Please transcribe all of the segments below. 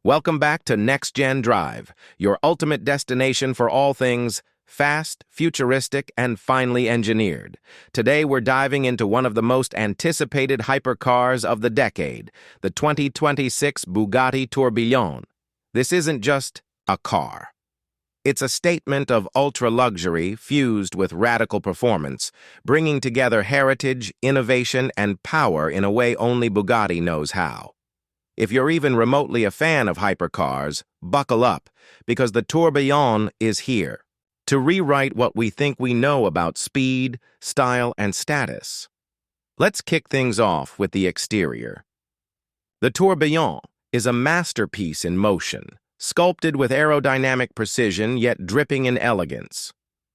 Welcome back to Next Gen Drive, your ultimate destination for all things fast, futuristic, and finely engineered. Today we're diving into one of the most anticipated hypercars of the decade, the 2026 Bugatti Tourbillon. This isn't just a car. It's a statement of ultra-luxury fused with radical performance, bringing together heritage, innovation, and power in a way only Bugatti knows how. If you're even remotely a fan of hypercars, buckle up, because the Tourbillon is here to rewrite what we think we know about speed, style, and status. Let's kick things off with the exterior. The Tourbillon is a masterpiece in motion, sculpted with aerodynamic precision yet dripping in elegance.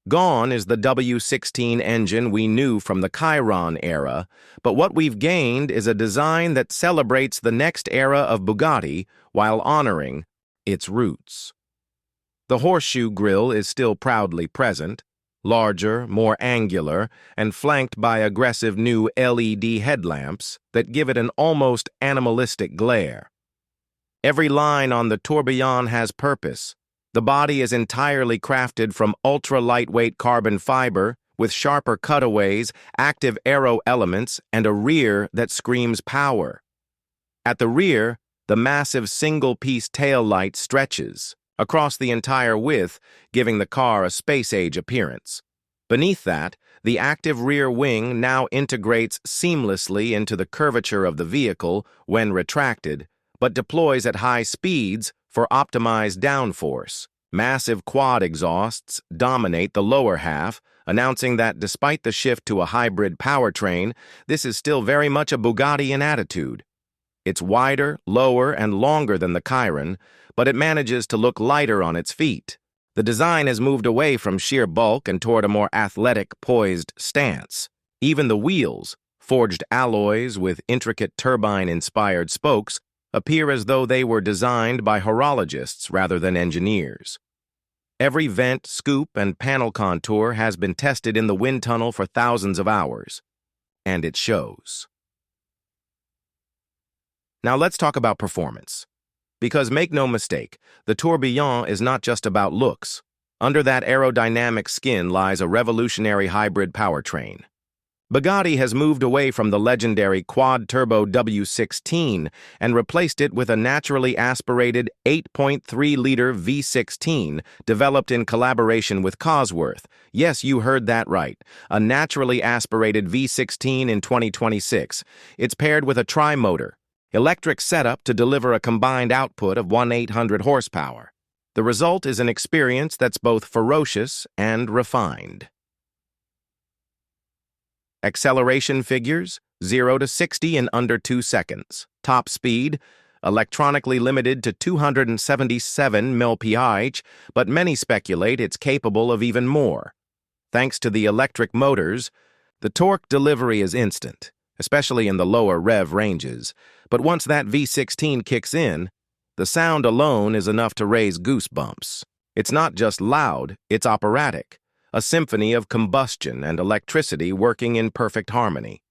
Gone is the W16 engine we knew from the Chiron era, but what we've gained is a design that celebrates the next era of Bugatti while honoring its roots. The horseshoe grille is still proudly present, larger, more angular, and flanked by aggressive new LED headlamps that give it an almost animalistic glare. Every line on the Tourbillon has purpose. The body is entirely crafted from ultra-lightweight carbon fiber with sharper cutaways, active aero elements, and a rear that screams power. At the rear, the massive single-piece tail light stretches across the entire width, giving the car a space-age appearance. Beneath that, the active rear wing now integrates seamlessly into the curvature of the vehicle when retracted, but deploys at high speeds for optimized downforce. Massive quad exhausts dominate the lower half, announcing that despite the shift to a hybrid powertrain, this is still very much a Bugatti in attitude. It's wider, lower, and longer than the Chiron, but it manages to look lighter on its feet. The design has moved away from sheer bulk and toward a more athletic, poised stance. Even the wheels, forged alloys with intricate turbine-inspired spokes, appear as though they were designed by horologists rather than engineers. Every vent, scoop, and panel contour has been tested in the wind tunnel for thousands of hours, and it shows. Now let's talk about performance. Because make no mistake, the Tourbillon is not just about looks. Under that aerodynamic skin lies a revolutionary hybrid powertrain. Bugatti has moved away from the legendary quad-turbo W16 and replaced it with a naturally aspirated 8.3-liter V16 developed in collaboration with Cosworth. Yes, you heard that right. A naturally aspirated V16 in 2026. It's paired with a tri-motor, electric setup to deliver a combined output of 1,800 horsepower. The result is an experience that's both ferocious and refined. Acceleration figures, 0 to 60 in under 2 seconds. Top speed, electronically limited to 277 mph, but many speculate it's capable of even more. Thanks to the electric motors, the torque delivery is instant, especially in the lower rev ranges. But once that V16 kicks in, the sound alone is enough to raise goosebumps. It's not just loud, it's operatic. A symphony of combustion and electricity working in perfect harmony.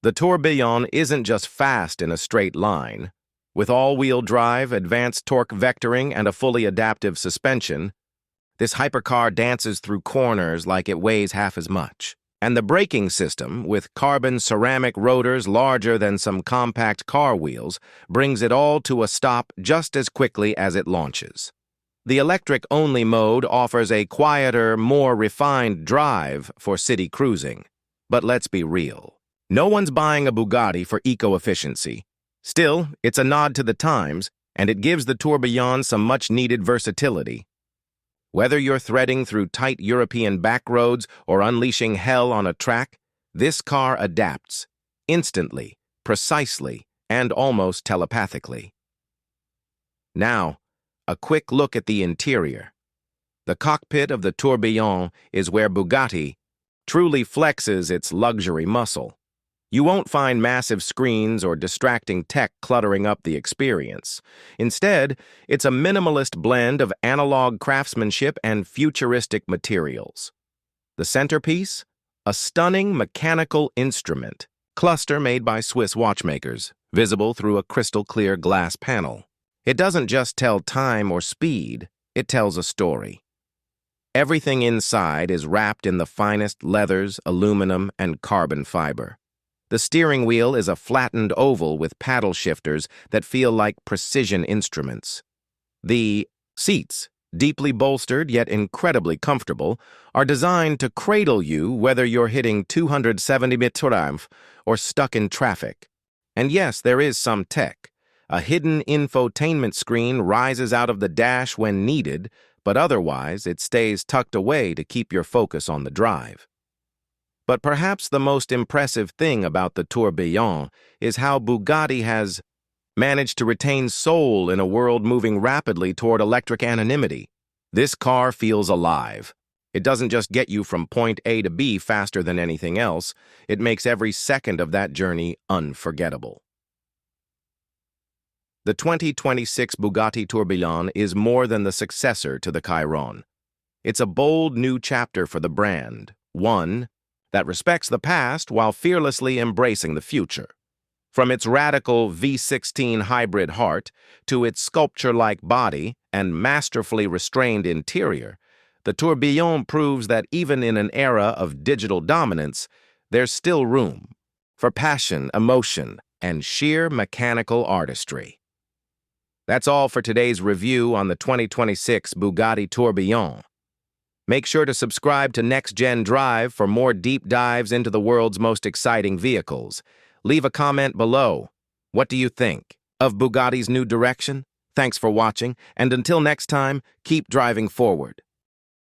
The Tourbillon isn't just fast in a straight line. With all-wheel drive, advanced torque vectoring, and a fully adaptive suspension, this hypercar dances through corners like it weighs half as much. And the braking system, with carbon ceramic rotors larger than some compact car wheels, brings it all to a stop just as quickly as it launches. The electric-only mode offers a quieter, more refined drive for city cruising. But let's be real. No one's buying a Bugatti for eco-efficiency. Still, it's a nod to the times, and it gives the Tourbillon some much-needed versatility. Whether you're threading through tight European backroads or unleashing hell on a track, this car adapts, instantly, precisely, and almost telepathically. Now, a quick look at the interior. The cockpit of the Tourbillon is where Bugatti truly flexes its luxury muscle. You won't find massive screens or distracting tech cluttering up the experience. Instead, it's a minimalist blend of analog craftsmanship and futuristic materials. The centerpiece? A stunning mechanical instrument cluster made by Swiss watchmakers, visible through a crystal-clear glass panel. It doesn't just tell time or speed, it tells a story. Everything inside is wrapped in the finest leathers, aluminum, and carbon fiber. The steering wheel is a flattened oval with paddle shifters that feel like precision instruments. The seats, deeply bolstered yet incredibly comfortable, are designed to cradle you whether you're hitting 270 mph or stuck in traffic. And yes, there is some tech. A hidden infotainment screen rises out of the dash when needed, but otherwise it stays tucked away to keep your focus on the drive. But perhaps the most impressive thing about the Tourbillon is how Bugatti has managed to retain soul in a world moving rapidly toward electric anonymity. This car feels alive. It doesn't just get you from point A to B faster than anything else, it makes every second of that journey unforgettable. The 2026 Bugatti Tourbillon is more than the successor to the Chiron. It's a bold new chapter for the brand, one that respects the past while fearlessly embracing the future. From its radical V16 hybrid heart to its sculpture-like body and masterfully restrained interior, the Tourbillon proves that even in an era of digital dominance, there's still room for passion, emotion, and sheer mechanical artistry. That's all for today's review on the 2026 Bugatti Tourbillon. Make sure to subscribe to Next Gen Drive for more deep dives into the world's most exciting vehicles. Leave a comment below. What do you think of Bugatti's new direction? Thanks for watching, and until next time, keep driving forward.